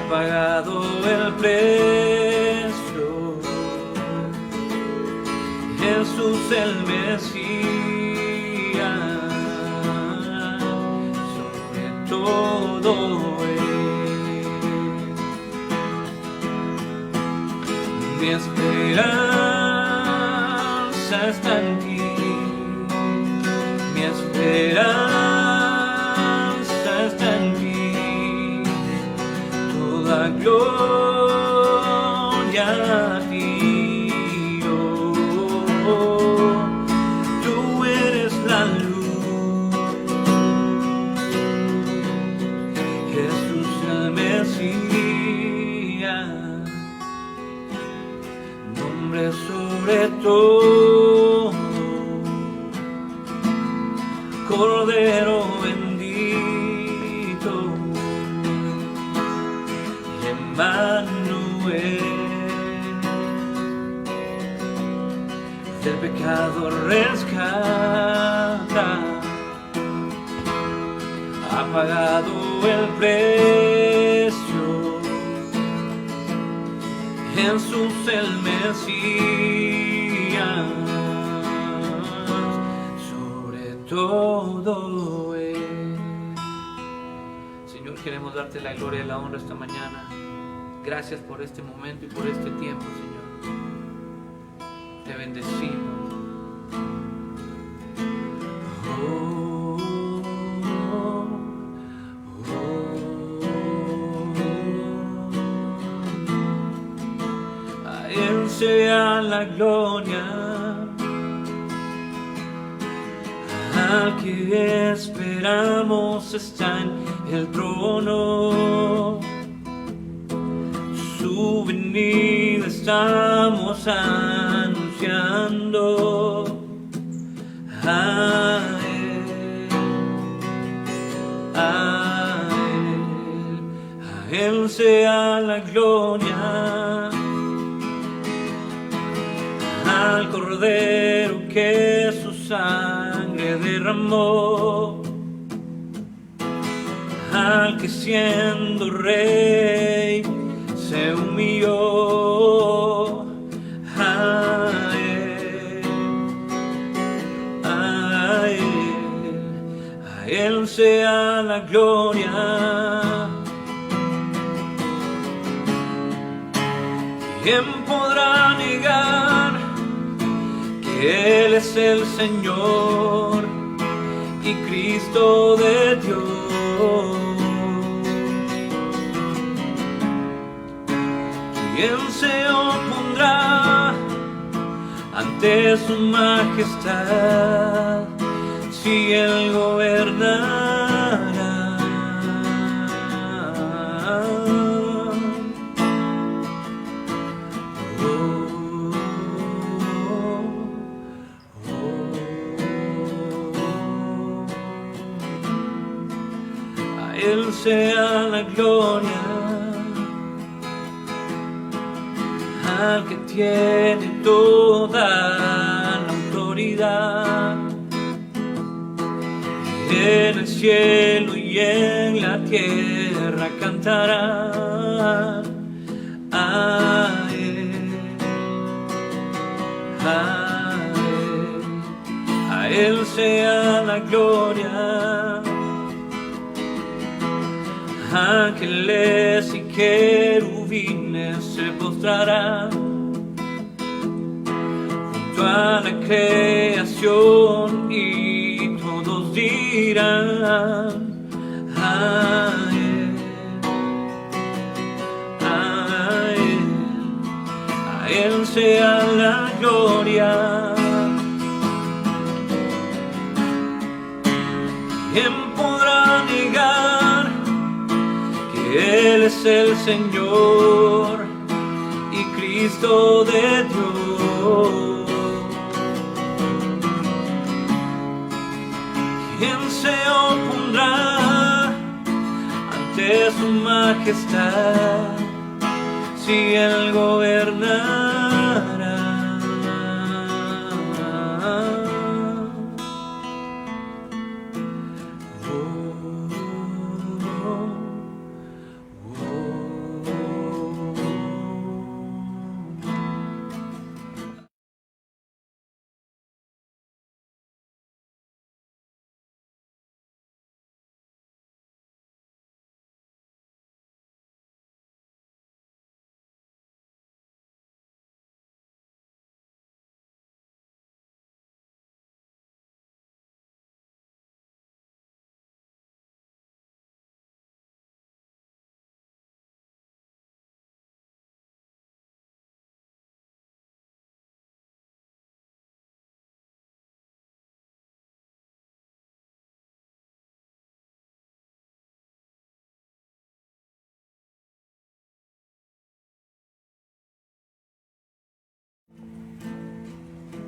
pagado el precio, Jesús el Mesías, sobre todo Él. Mi esperanza está en ti, mi esperanza está en ti, toda gloria a ti, oh, tú eres la luz, Jesús el Mesías, nombre sobre todo, Cordero bendito, Emmanuel, del pecado rescata, ha pagado el precio, Jesús el Mesías, sobre todo Él. Señor, queremos darte la gloria y la honra esta mañana. Gracias por este momento y por este tiempo, Señor. Te bendecimos. A Él sea la gloria, al que esperamos está en el trono. Su venida estamos anunciando. A Él, a Él, a Él sea la gloria, al Cordero que su sangre derramó, al que siendo rey se humilló. A Él, a Él, a Él sea la gloria. ¿Quién podrá negar que Él es el Señor y Cristo de Dios? ¿Quién se opondrá ante su majestad si Él gobernará? A Él sea la gloria, al que tiene toda la autoridad en el cielo y en la tierra cantarán. A Él, a Él, a Él sea la gloria. Ángeles y querubines se postrarán junto a la creación y todos dirán: a Él, a Él, a Él sea la gloria. ¿Quién podrá negar que Él es el Señor y Cristo de Dios? ¿Quién se opondrá ante su majestad si Él gobernará?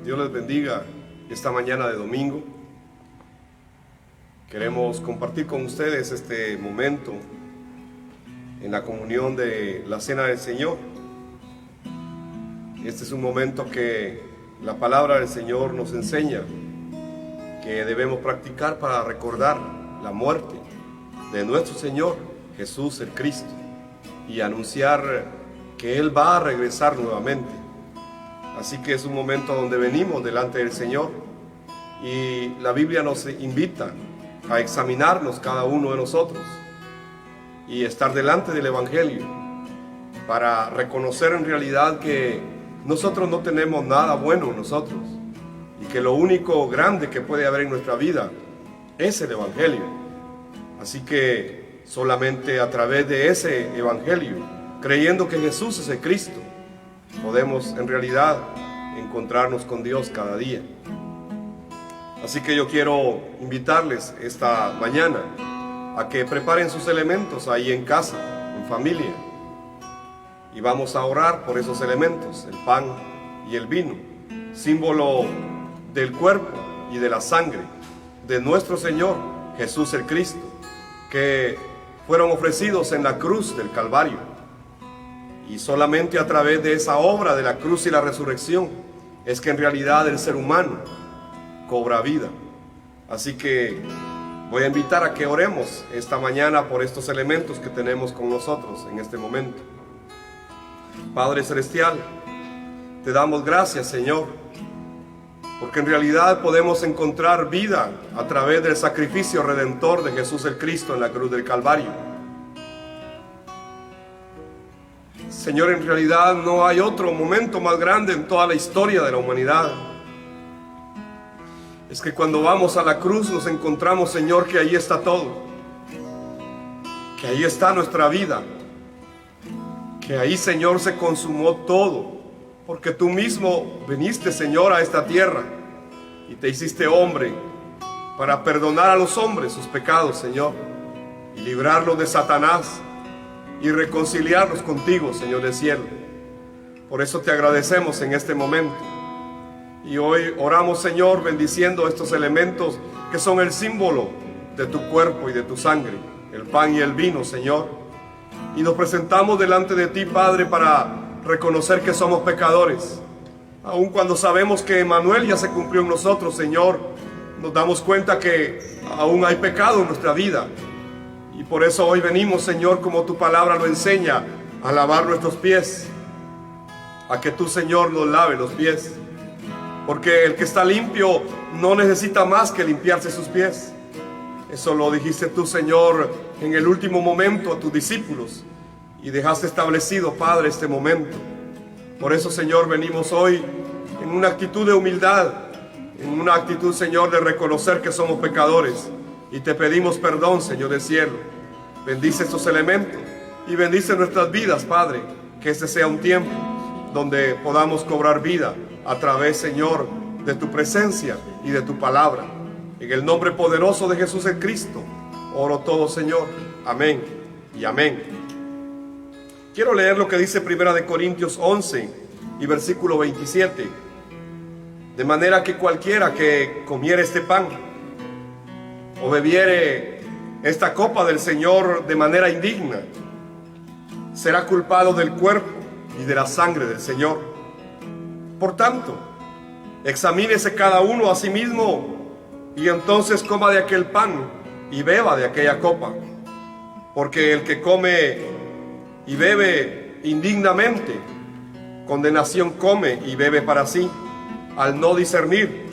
Dios les bendiga esta mañana de domingo. Queremos compartir con ustedes este momento en la comunión de la Cena del Señor. Este es un momento que la palabra del Señor nos enseña que debemos practicar para recordar la muerte de nuestro Señor Jesús el Cristo y anunciar que Él va a regresar nuevamente. Así que es un momento donde venimos delante del Señor y la Biblia nos invita a examinarnos cada uno de nosotros y estar delante del Evangelio para reconocer en realidad que nosotros no tenemos nada bueno en nosotros y que lo único grande que puede haber en nuestra vida es el Evangelio. Así que solamente a través de ese Evangelio, creyendo que Jesús es el Cristo, podemos en realidad encontrarnos con Dios cada día. Así que yo quiero invitarles esta mañana a que preparen sus elementos ahí en casa, en familia. Y vamos a orar por esos elementos, el pan y el vino, símbolo del cuerpo y de la sangre de nuestro Señor Jesús el Cristo, que fueron ofrecidos en la cruz del Calvario. Y solamente a través de esa obra de la cruz y la resurrección es que en realidad el ser humano cobra vida. Así que voy a invitar a que oremos esta mañana por estos elementos que tenemos con nosotros en este momento. Padre Celestial, te damos gracias, Señor, porque en realidad podemos encontrar vida a través del sacrificio redentor de Jesús el Cristo en la cruz del Calvario. Señor, en realidad no hay otro momento más grande en toda la historia de la humanidad. Es que cuando vamos a la cruz nos encontramos, Señor, que ahí está todo, que ahí está nuestra vida, que ahí, Señor, se consumó todo, porque tú mismo viniste, Señor, a esta tierra y te hiciste hombre para perdonar a los hombres sus pecados, Señor, y librarlos de Satanás y reconciliarlos contigo, Señor del cielo. Por eso te agradecemos en este momento. Y hoy oramos, Señor, bendiciendo estos elementos que son el símbolo de tu cuerpo y de tu sangre, el pan y el vino, Señor. Y nos presentamos delante de ti, Padre, para reconocer que somos pecadores. Aun cuando sabemos que Emmanuel ya se cumplió en nosotros, Señor, nos damos cuenta que aún hay pecado en nuestra vida. Y por eso hoy venimos, Señor, como tu palabra lo enseña, a lavar nuestros pies, a que tú, Señor, nos lave los pies. Porque el que está limpio no necesita más que limpiarse sus pies. Eso lo dijiste tú, Señor, en el último momento a tus discípulos. Y dejaste establecido, Padre, este momento. Por eso, Señor, venimos hoy en una actitud de humildad, en una actitud, Señor, de reconocer que somos pecadores. Y te pedimos perdón, Señor del cielo. Bendice estos elementos y bendice nuestras vidas, Padre. Que este sea un tiempo donde podamos cobrar vida a través, Señor, de tu presencia y de tu palabra. En el nombre poderoso de Jesús el Cristo, oro todo, Señor. Amén y amén. Quiero leer lo que dice 1 Corintios 11 y versículo 27. De manera que cualquiera que comiere este pan o bebiere esta copa del Señor de manera indigna, será culpado del cuerpo y de la sangre del Señor. Por tanto, examínese cada uno a sí mismo y entonces coma de aquel pan y beba de aquella copa. Porque el que come y bebe indignamente, condenación come y bebe para sí, al no discernir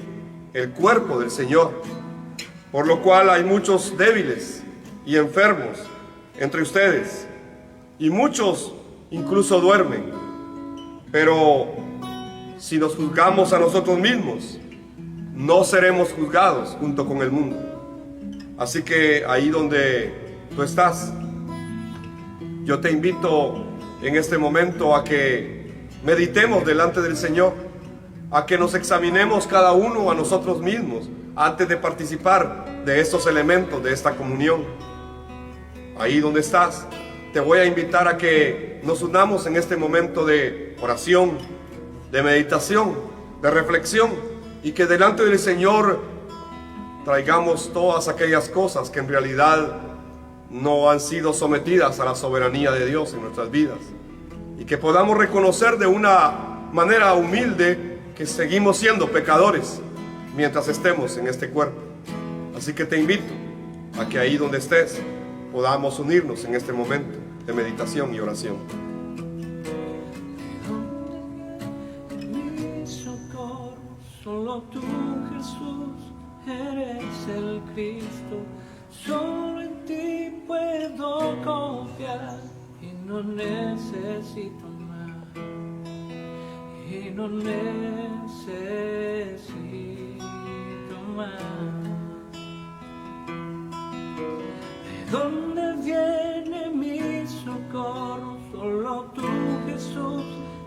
el cuerpo del Señor. Por lo cual hay muchos débiles y enfermos entre ustedes, y muchos incluso duermen. Pero si nos juzgamos a nosotros mismos, no seremos juzgados junto con el mundo. Así que ahí donde tú estás, yo te invito en este momento a que meditemos delante del Señor, a que nos examinemos cada uno a nosotros mismos antes de participar de estos elementos de esta comunión. Ahí donde estás, te voy a invitar a que nos unamos en este momento de oración, de meditación, de reflexión, y que delante del Señor traigamos todas aquellas cosas que en realidad no han sido sometidas a la soberanía de Dios en nuestras vidas, y que podamos reconocer de una manera humilde que seguimos siendo pecadores mientras estemos en este cuerpo. Así que te invito a que ahí donde estés podamos unirnos en este momento de meditación y oración. Mi socorro, solo tú, Jesús, eres el Cristo. Solo en ti puedo confiar y no necesito más. Y no necesito más. ¿De dónde viene mi socorro? Solo tú, Jesús,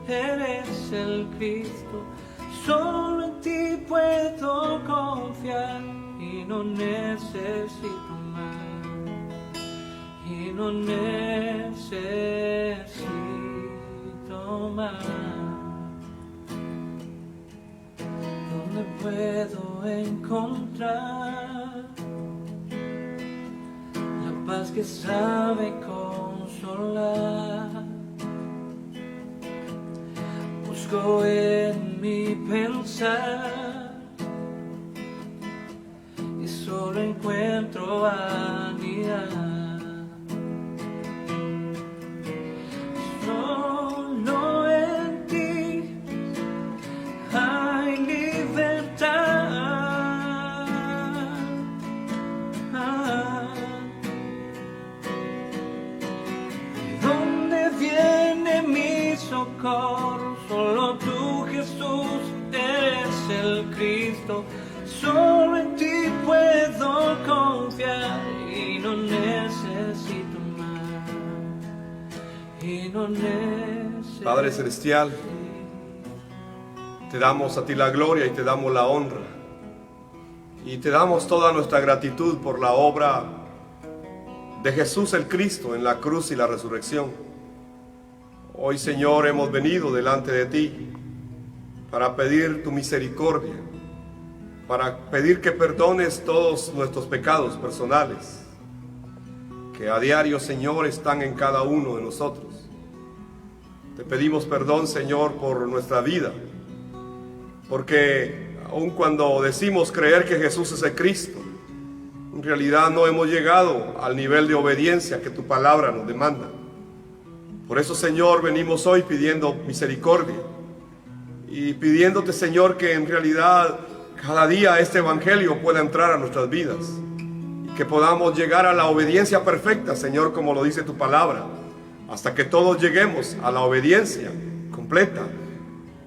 eres el Cristo. Solo en ti puedo confiar y no necesito más. Y no necesito más. ¿Dónde puedo encontrar la paz que sabe consolar? Busco en mi pensar y solo encuentro vanidad. Solo en ti hay libertad. ¿De dónde viene mi socorro? Solo tú, Jesús, eres el Cristo. Solo en ti puedo confiar y no necesito más. Y no necesito. Padre Celestial, te damos a ti la gloria y te damos la honra. Y te damos toda nuestra gratitud por la obra de Jesús el Cristo en la cruz y la resurrección. Hoy, Señor, hemos venido delante de ti para pedir tu misericordia, para pedir que perdones todos nuestros pecados personales, que a diario, Señor, están en cada uno de nosotros. Te pedimos perdón, Señor, por nuestra vida, porque aun cuando decimos creer que Jesús es el Cristo, en realidad no hemos llegado al nivel de obediencia que tu palabra nos demanda. Por eso, Señor, venimos hoy pidiendo misericordia y pidiéndote, Señor, que en realidad cada día este evangelio pueda entrar a nuestras vidas y que podamos llegar a la obediencia perfecta, Señor, como lo dice tu palabra, hasta que todos lleguemos a la obediencia completa,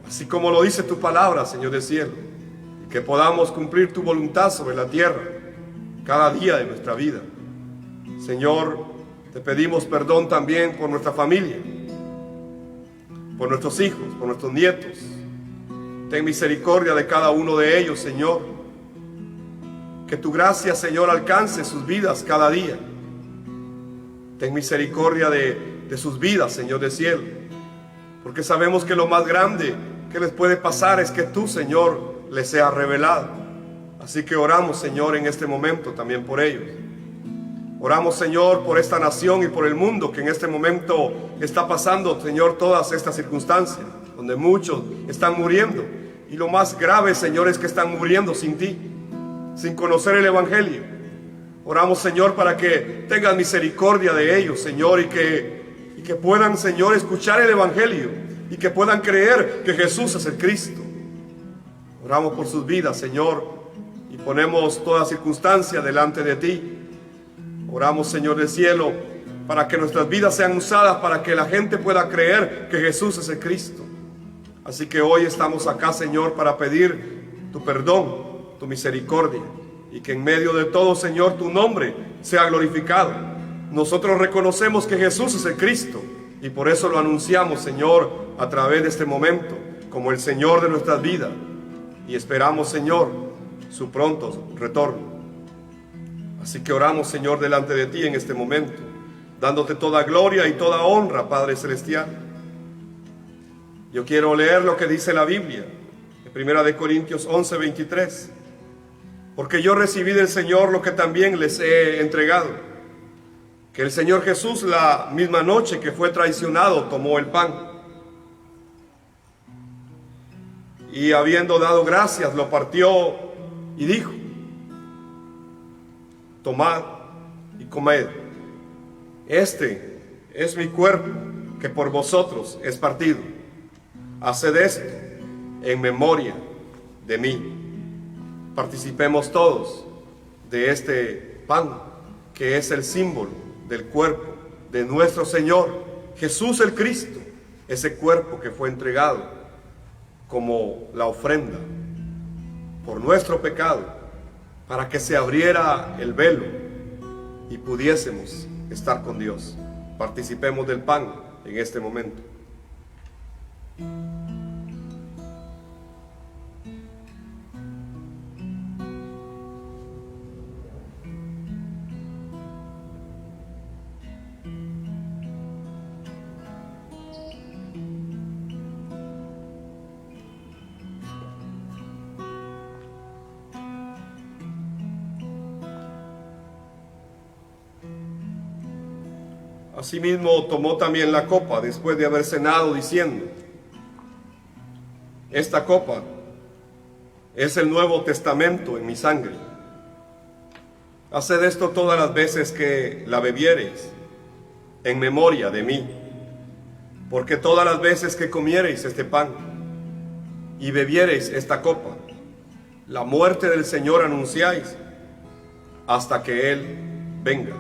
así como lo dice tu palabra, Señor del cielo, y que podamos cumplir tu voluntad sobre la tierra cada día de nuestra vida. Señor, te pedimos perdón también por nuestra familia, por nuestros hijos, por nuestros nietos. Ten misericordia de cada uno de ellos, Señor. Que tu gracia, Señor, alcance sus vidas cada día. Ten misericordia de sus vidas, Señor del cielo. Porque sabemos que lo más grande que les puede pasar es que tú, Señor, les seas revelado. Así que oramos, Señor, en este momento también por ellos. Oramos, Señor, por esta nación y por el mundo que en este momento está pasando, Señor, todas estas circunstancias, donde muchos están muriendo. Y lo más grave, Señor, es que están muriendo sin ti, sin conocer el evangelio. Oramos, Señor, para que tengas misericordia de ellos, Señor, y que puedan, Señor, escuchar el evangelio y que puedan creer que Jesús es el Cristo. Oramos por sus vidas, Señor, y ponemos toda circunstancia delante de ti. Oramos, Señor del cielo, para que nuestras vidas sean usadas para que la gente pueda creer que Jesús es el Cristo. Así que hoy estamos acá, Señor, para pedir tu perdón, tu misericordia, y que en medio de todo, Señor, tu nombre sea glorificado. Nosotros reconocemos que Jesús es el Cristo y por eso lo anunciamos, Señor, a través de este momento, como el Señor de nuestras vidas, y esperamos, Señor, su pronto retorno. Así que oramos, Señor, delante de ti en este momento, dándote toda gloria y toda honra, Padre Celestial. Yo quiero leer lo que dice la Biblia, Primera de Corintios 11:23. Porque yo recibí del Señor lo que también les he entregado, que el Señor Jesús, la misma noche que fue traicionado, tomó el pan y, habiendo dado gracias, lo partió y dijo: tomad y comed, este es mi cuerpo que por vosotros es partido. Haced esto en memoria de mí. Participemos todos de este pan, que es el símbolo del cuerpo de nuestro Señor Jesús el Cristo, ese cuerpo que fue entregado como la ofrenda por nuestro pecado, para que se abriera el velo y pudiésemos estar con Dios. Participemos del pan en este momento. Asimismo tomó también la copa después de haber cenado, diciendo: esta copa es el Nuevo Testamento en mi sangre. Haced esto todas las veces que la bebiereis, en memoria de mí. Porque todas las veces que comiereis este pan y bebiereis esta copa, la muerte del Señor anunciáis hasta que Él venga.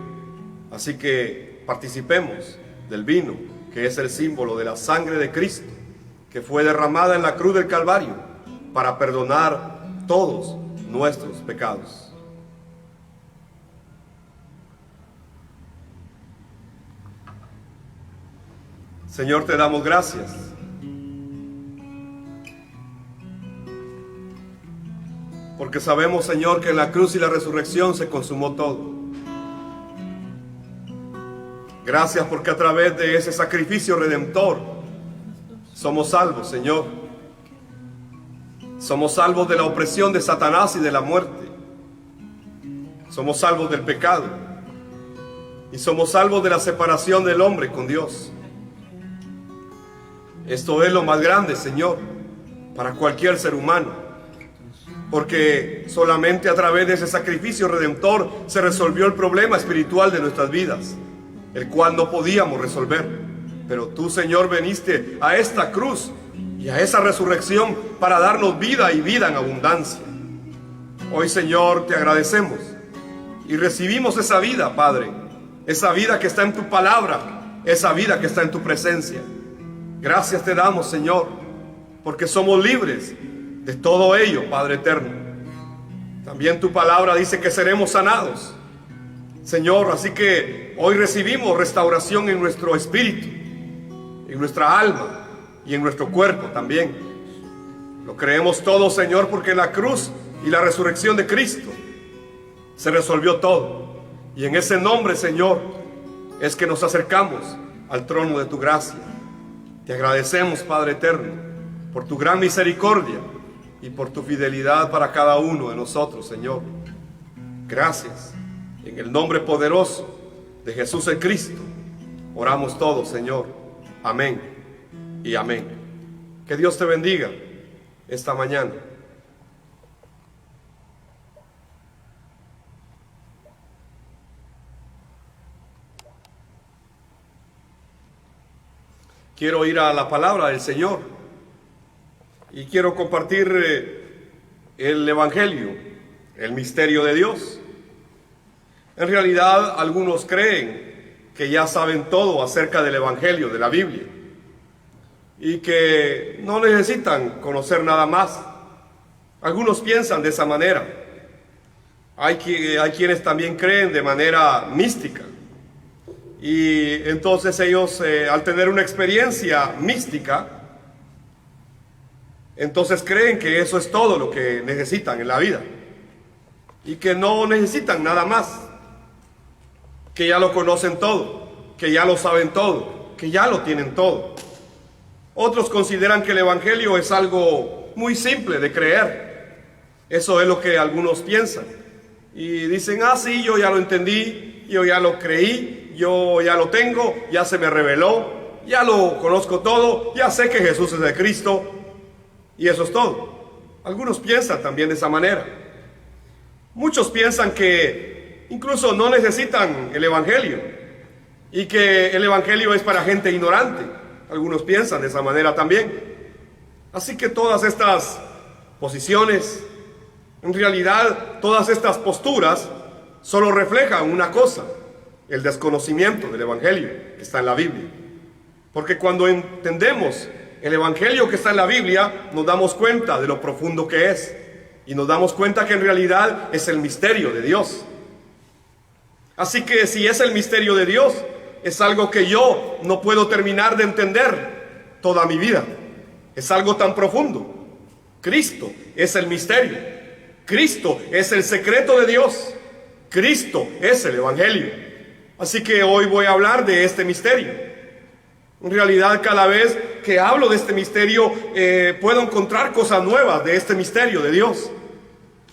Así que participemos del vino, que es el símbolo de la sangre de Cristo, que fue derramada en la cruz del Calvario para perdonar todos nuestros pecados. Señor, te damos gracias porque sabemos, Señor, que en la cruz y la resurrección se consumó todo. Gracias porque a través de ese sacrificio redentor somos salvos, Señor. Somos salvos de la opresión de Satanás y de la muerte. Somos salvos del pecado. Y somos salvos de la separación del hombre con Dios. Esto es lo más grande, Señor, para cualquier ser humano. Porque solamente a través de ese sacrificio redentor se resolvió el problema espiritual de nuestras vidas, el cual no podíamos resolver. Pero tú, Señor, veniste a esta cruz y a esa resurrección para darnos vida y vida en abundancia. Hoy, Señor, te agradecemos y recibimos esa vida, Padre, esa vida que está en tu palabra, esa vida que está en tu presencia. Gracias te damos, Señor, porque somos libres de todo ello, Padre eterno. También tu palabra dice que seremos sanados, Señor, así que hoy recibimos restauración en nuestro espíritu, en nuestra alma y en nuestro cuerpo también. Lo creemos todo, Señor, porque en la cruz y la resurrección de Cristo se resolvió todo. Y en ese nombre, Señor, es que nos acercamos al trono de tu gracia. Te agradecemos, Padre eterno, por tu gran misericordia y por tu fidelidad para cada uno de nosotros, Señor. Gracias. En el nombre poderoso de Jesús el Cristo, oramos todos, Señor. Amén y amén. Que Dios te bendiga esta mañana. Quiero ir a la palabra del Señor y quiero compartir el Evangelio, el misterio de Dios. En realidad, algunos creen que ya saben todo acerca del Evangelio, de la Biblia, y que no necesitan conocer nada más. Algunos piensan de esa manera. Hay quienes también creen de manera mística. Y entonces ellos, al tener una experiencia mística, entonces creen que eso es todo lo que necesitan en la vida. Y que no necesitan nada más. Que ya lo conocen todo, que ya lo saben todo, que ya lo tienen todo. Otros consideran que el Evangelio es algo muy simple de creer. Eso es lo que algunos piensan. Y dicen, sí, yo ya lo entendí, yo ya lo creí, yo ya lo tengo, ya se me reveló, ya lo conozco todo, ya sé que Jesús es el Cristo, y eso es todo. Algunos piensan también de esa manera. Muchos piensan que incluso no necesitan el Evangelio, y que el Evangelio es para gente ignorante. Algunos piensan de esa manera también. Así que todas estas posiciones, en realidad todas estas posturas, solo reflejan una cosa: el desconocimiento del Evangelio que está en la Biblia. Porque cuando entendemos el Evangelio que está en la Biblia, nos damos cuenta de lo profundo que es, y nos damos cuenta que en realidad es el misterio de Dios. Así que si es el misterio de Dios, es algo que yo no puedo terminar de entender toda mi vida. Es algo tan profundo. Cristo es el misterio. Cristo es el secreto de Dios. Cristo es el Evangelio. Así que hoy voy a hablar de este misterio. En realidad, cada vez que hablo de este misterio, puedo encontrar cosas nuevas de este misterio de Dios.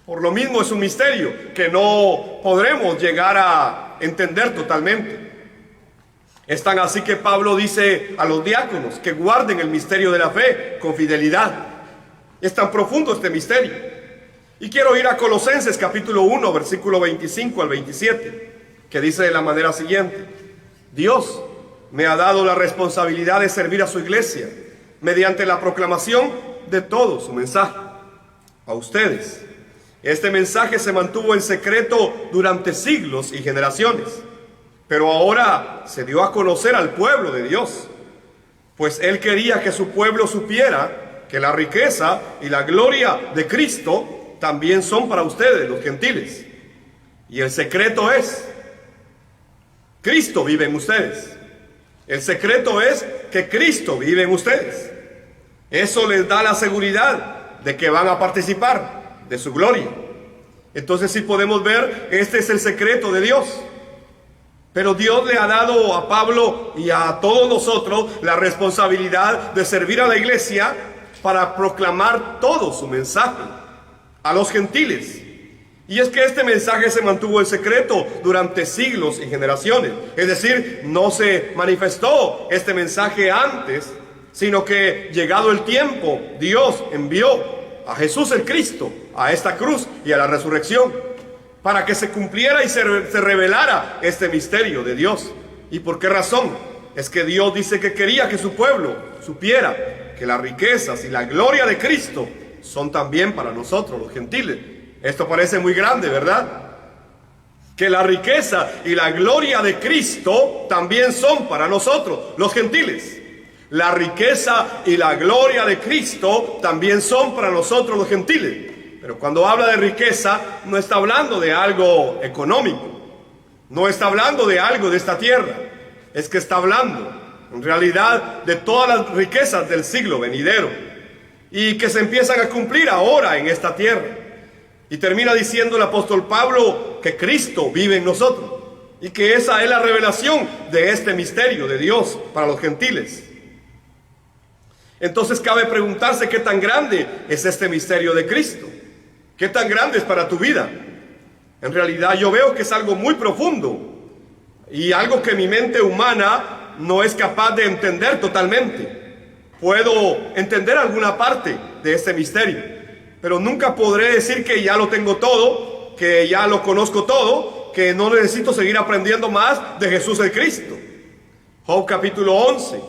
Por lo mismo es un misterio que no podremos llegar a entender totalmente. Es tan así que Pablo dice a los diáconos que guarden el misterio de la fe con fidelidad. Es tan profundo este misterio. Y quiero ir a Colosenses capítulo 1, versículo 25 al 27, que dice de la manera siguiente: Dios me ha dado la responsabilidad de servir a su iglesia mediante la proclamación de todo su mensaje a ustedes. Este mensaje se mantuvo en secreto durante siglos y generaciones, pero ahora se dio a conocer al pueblo de Dios, pues Él quería que su pueblo supiera que la riqueza y la gloria de Cristo también son para ustedes, los gentiles. Y el secreto es: Cristo vive en ustedes. El secreto es que Cristo vive en ustedes. Eso les da la seguridad de que van a participar de su gloria. Entonces, si podemos ver, este es el secreto de Dios. Pero Dios le ha dado a Pablo y a todos nosotros la responsabilidad de servir a la iglesia para proclamar todo su mensaje a los gentiles. Y es que este mensaje se mantuvo en secreto durante siglos y generaciones. Es decir, no se manifestó este mensaje antes, sino que llegado el tiempo, Dios envió a Jesús el Cristo a esta cruz y a la resurrección, para que se cumpliera y se revelara este misterio de Dios. ¿Y por qué razón? Es que Dios dice que quería que su pueblo supiera que las riquezas y la gloria de Cristo son también para nosotros, los gentiles. Esto parece muy grande, ¿verdad? Que la riqueza y la gloria de Cristo también son para nosotros, los gentiles. La riqueza y la gloria de Cristo también son para nosotros, los gentiles. Pero cuando habla de riqueza, no está hablando de algo económico, no está hablando de algo de esta tierra. Es que está hablando, en realidad, de todas las riquezas del siglo venidero, y que se empiezan a cumplir ahora en esta tierra. Y termina diciendo el apóstol Pablo que Cristo vive en nosotros, y que esa es la revelación de este misterio de Dios para los gentiles. Entonces cabe preguntarse qué tan grande es este misterio de Cristo. ¿Qué tan grande es para tu vida? En realidad yo veo que es algo muy profundo y algo que mi mente humana no es capaz de entender totalmente. Puedo entender alguna parte de este misterio, pero nunca podré decir que ya lo tengo todo, que ya lo conozco todo, que no necesito seguir aprendiendo más de Jesús el Cristo. Job capítulo 11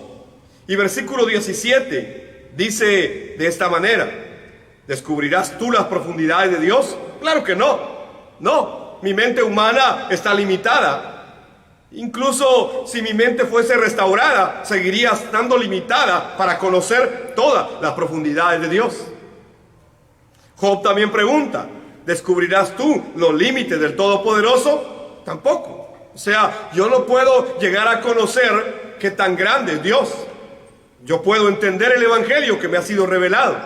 y versículo 17 dice de esta manera: ¿descubrirás tú las profundidades de Dios? Claro que no. No, mi mente humana está limitada. Incluso si mi mente fuese restaurada, seguiría estando limitada para conocer todas las profundidades de Dios. Job también pregunta: ¿descubrirás tú los límites del Todopoderoso? Tampoco. O sea, yo no puedo llegar a conocer qué tan grande es Dios. Yo puedo entender el Evangelio que me ha sido revelado,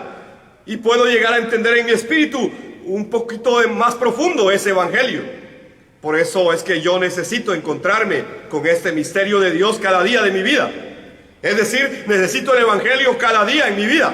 y puedo llegar a entender en mi espíritu un poquito más profundo ese Evangelio. Por eso es que yo necesito encontrarme con este misterio de Dios cada día de mi vida. Es decir, necesito el Evangelio cada día en mi vida.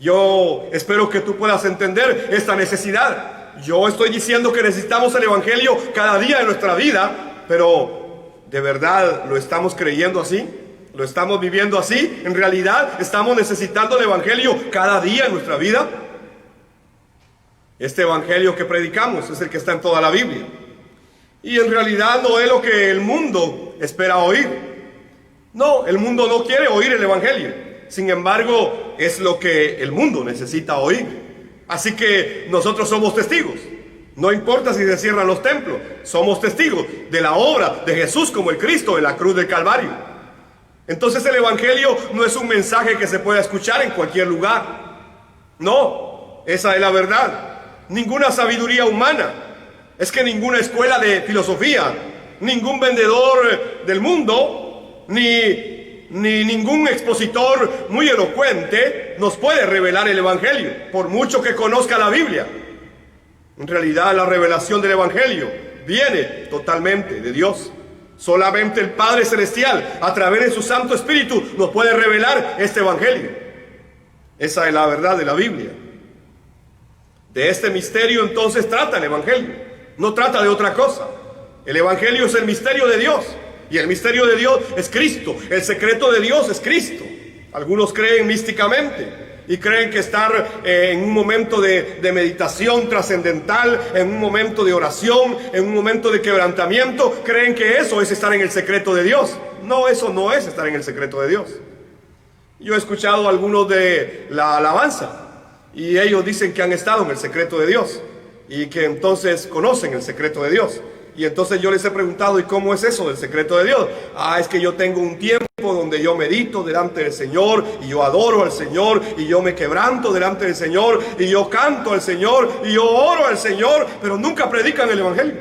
Yo espero que tú puedas entender esta necesidad. Yo estoy diciendo que necesitamos el Evangelio cada día de nuestra vida, pero ¿de verdad lo estamos creyendo así? ¿Lo estamos viviendo así? ¿En realidad estamos necesitando el Evangelio cada día en nuestra vida? Este Evangelio que predicamos es el que está en toda la Biblia. Y en realidad no es lo que el mundo espera oír. No, el mundo no quiere oír el Evangelio. Sin embargo, es lo que el mundo necesita oír. Así que nosotros somos testigos. No importa si se cierran los templos, somos testigos de la obra de Jesús como el Cristo en la cruz del Calvario. Entonces el Evangelio no es un mensaje que se pueda escuchar en cualquier lugar. No, esa es la verdad. Ninguna sabiduría humana, es que ninguna escuela de filosofía, ningún vendedor del mundo, ni ningún expositor muy elocuente nos puede revelar el Evangelio, por mucho que conozca la Biblia. En realidad la revelación del Evangelio viene totalmente de Dios. Solamente el Padre Celestial, a través de su Santo Espíritu, nos puede revelar este Evangelio. Esa es la verdad de la Biblia. De este misterio entonces trata el Evangelio. No trata de otra cosa. El Evangelio es el misterio de Dios. Y el misterio de Dios es Cristo. El secreto de Dios es Cristo. Algunos creen místicamente y creen que estar en un momento de meditación trascendental, en un momento de oración, en un momento de quebrantamiento, creen que eso es estar en el secreto de Dios. No, eso no es estar en el secreto de Dios. Yo he escuchado a algunos de la alabanza y ellos dicen que han estado en el secreto de Dios y que entonces conocen el secreto de Dios. Y entonces yo les he preguntado, ¿y cómo es eso del secreto de Dios? Es que yo tengo un tiempo donde yo medito delante del Señor y yo adoro al Señor y yo me quebranto delante del Señor y yo canto al Señor y yo oro al Señor, pero nunca predican el Evangelio.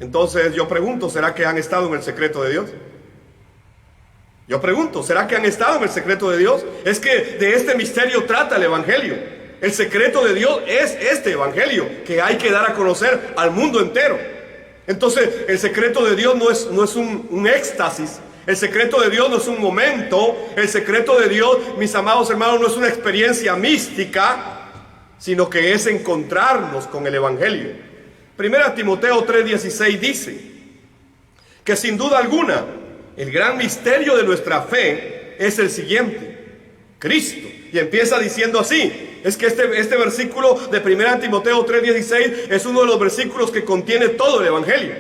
Entonces yo pregunto, ¿será que han estado en el secreto de Dios? Yo pregunto, ¿será que han estado en el secreto de Dios? Es que de este misterio trata el Evangelio. El secreto de Dios es este Evangelio que hay que dar a conocer al mundo entero. Entonces, el secreto de Dios no es un éxtasis. El secreto de Dios no es un momento. El secreto de Dios, mis amados hermanos, no es una experiencia mística, sino que es encontrarnos con el Evangelio. 1 Timoteo 3:16 dice que sin duda alguna, el gran misterio de nuestra fe es el siguiente: Cristo. Y empieza diciendo así. Es que este versículo de 1 Timoteo 3:16 es uno de los versículos que contiene todo el Evangelio.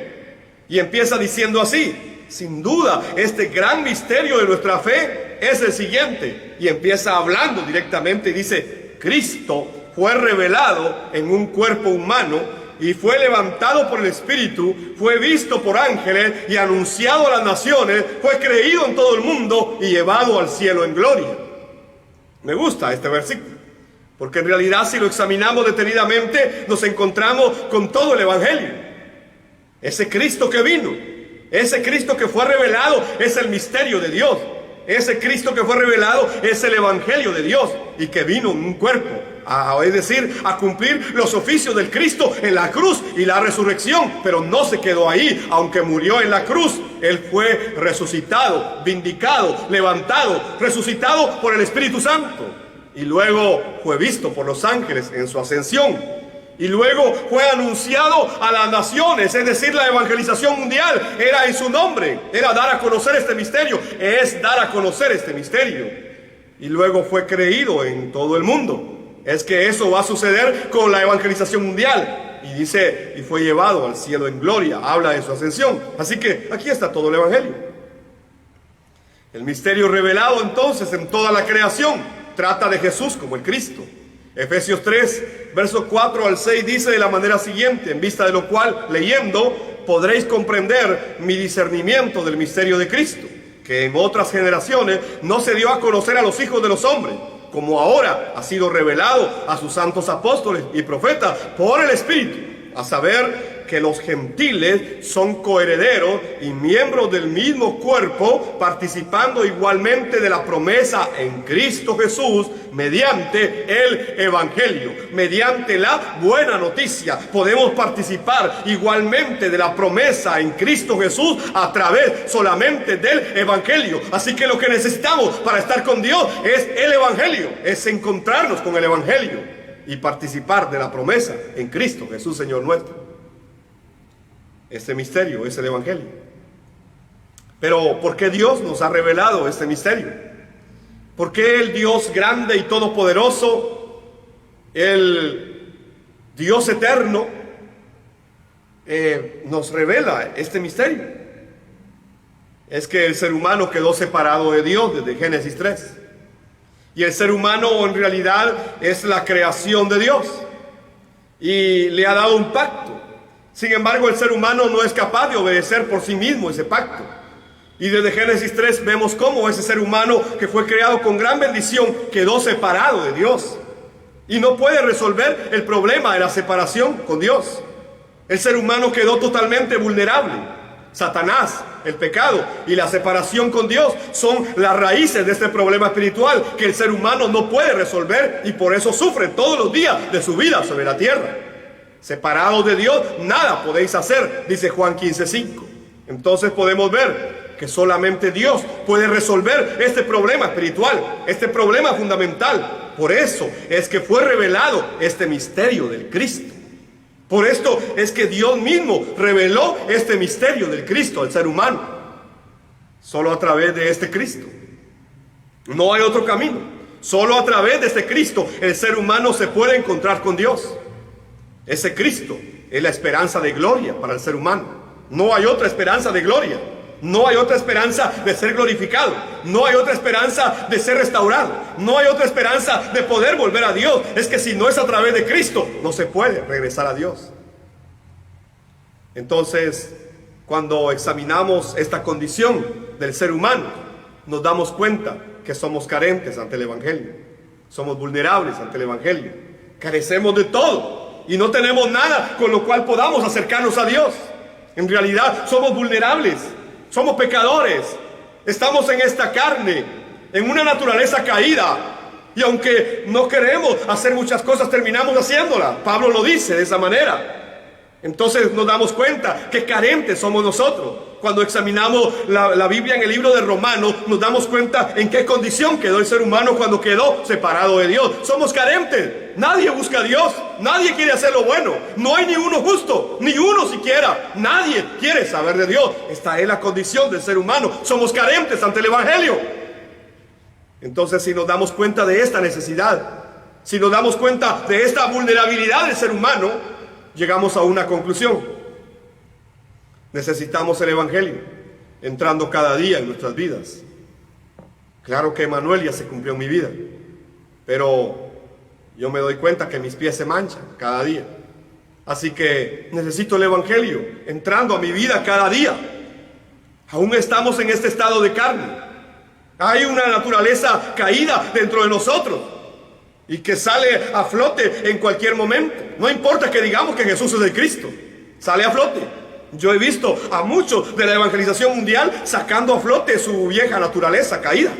Y empieza diciendo así: sin duda, este gran misterio de nuestra fe es el siguiente. Y empieza hablando directamente y dice: Cristo fue revelado en un cuerpo humano y fue levantado por el Espíritu, fue visto por ángeles y anunciado a las naciones, fue creído en todo el mundo y llevado al cielo en gloria. Me gusta este versículo, porque en realidad si lo examinamos detenidamente nos encontramos con todo el Evangelio. Ese Cristo que vino, ese Cristo que fue revelado es el misterio de Dios. Ese Cristo que fue revelado es el Evangelio de Dios y que vino en un cuerpo, es decir, a cumplir los oficios del Cristo en la cruz y la resurrección. Pero no se quedó ahí, aunque murió en la cruz, Él fue resucitado, vindicado, levantado, resucitado por el Espíritu Santo. Y luego fue visto por los ángeles en su ascensión. Y luego fue anunciado a las naciones, es decir, la evangelización mundial era en su nombre, era dar a conocer este misterio, es dar a conocer este misterio. Y luego fue creído en todo el mundo. Es que eso va a suceder con la evangelización mundial. Y dice, y fue llevado al cielo en gloria, habla de su ascensión. Así que aquí está todo el Evangelio. El misterio revelado entonces en toda la creación trata de Jesús como el Cristo. Efesios 3, versos 4 al 6 dice de la manera siguiente: en vista de lo cual, leyendo, podréis comprender mi discernimiento del misterio de Cristo, que en otras generaciones no se dio a conocer a los hijos de los hombres, como ahora ha sido revelado a sus santos apóstoles y profetas por el Espíritu, a saber que los gentiles son coherederos y miembros del mismo cuerpo, participando igualmente de la promesa en Cristo Jesús mediante el Evangelio, mediante la buena noticia. Podemos participar igualmente de la promesa en Cristo Jesús a través solamente del Evangelio. Así que lo que necesitamos para estar con Dios es el Evangelio, es encontrarnos con el Evangelio y participar de la promesa en Cristo Jesús, Señor nuestro. Este misterio es el Evangelio. Pero ¿por qué Dios nos ha revelado este misterio? ¿Por qué el Dios grande y todopoderoso, el Dios eterno, nos revela este misterio? Es que el ser humano quedó separado de Dios desde Génesis 3. Y el ser humano en realidad es la creación de Dios y le ha dado un pacto. Sin embargo, el ser humano no es capaz de obedecer por sí mismo ese pacto. Y desde Génesis 3 vemos cómo ese ser humano que fue creado con gran bendición quedó separado de Dios y no puede resolver el problema de la separación con Dios. El ser humano quedó totalmente vulnerable. Satanás, el pecado y la separación con Dios son las raíces de este problema espiritual que el ser humano no puede resolver y por eso sufre todos los días de su vida sobre la tierra. Separados de Dios, nada podéis hacer, dice Juan 15:5. Entonces podemos ver que solamente Dios puede resolver este problema espiritual, este problema fundamental. Por eso es que fue revelado este misterio del Cristo. Por esto es que Dios mismo reveló este misterio del Cristo al ser humano. Solo a través de este Cristo. No hay otro camino. Solo a través de este Cristo el ser humano se puede encontrar con Dios. Ese Cristo es la esperanza de gloria para el ser humano. No hay otra esperanza de gloria. No hay otra esperanza de ser glorificado. No hay otra esperanza de ser restaurado. No hay otra esperanza de poder volver a Dios. Es que si no es a través de Cristo, no se puede regresar a Dios. Entonces, cuando examinamos esta condición del ser humano, nos damos cuenta que somos carentes ante el Evangelio. Somos vulnerables ante el Evangelio. Carecemos de todo y no tenemos nada con lo cual podamos acercarnos a Dios. En realidad somos vulnerables. Somos pecadores, estamos en esta carne, en una naturaleza caída. Y aunque no queremos hacer muchas cosas, terminamos haciéndolas. Pablo lo dice de esa manera. Entonces nos damos cuenta que carentes somos nosotros. Cuando examinamos la Biblia en el libro de Romanos, nos damos cuenta en qué condición quedó el ser humano cuando quedó separado de Dios. Somos carentes. Nadie busca a Dios. Nadie quiere hacer lo bueno. No hay ni uno justo, ni uno siquiera. Nadie quiere saber de Dios. Esta es la condición del ser humano. Somos carentes ante el Evangelio. Entonces, si nos damos cuenta de esta necesidad, si nos damos cuenta de esta vulnerabilidad del ser humano, llegamos a una conclusión. Necesitamos el Evangelio entrando cada día en nuestras vidas. Claro que Emmanuel ya se cumplió en mi vida, pero yo me doy cuenta que mis pies se manchan cada día. Así que necesito el Evangelio entrando a mi vida cada día. Aún estamos en este estado de carne. Hay una naturaleza caída dentro de nosotros y que sale a flote en cualquier momento. No importa que digamos que Jesús es el Cristo, sale a flote. Yo he visto a muchos de la evangelización mundial sacando a flote su vieja naturaleza caída.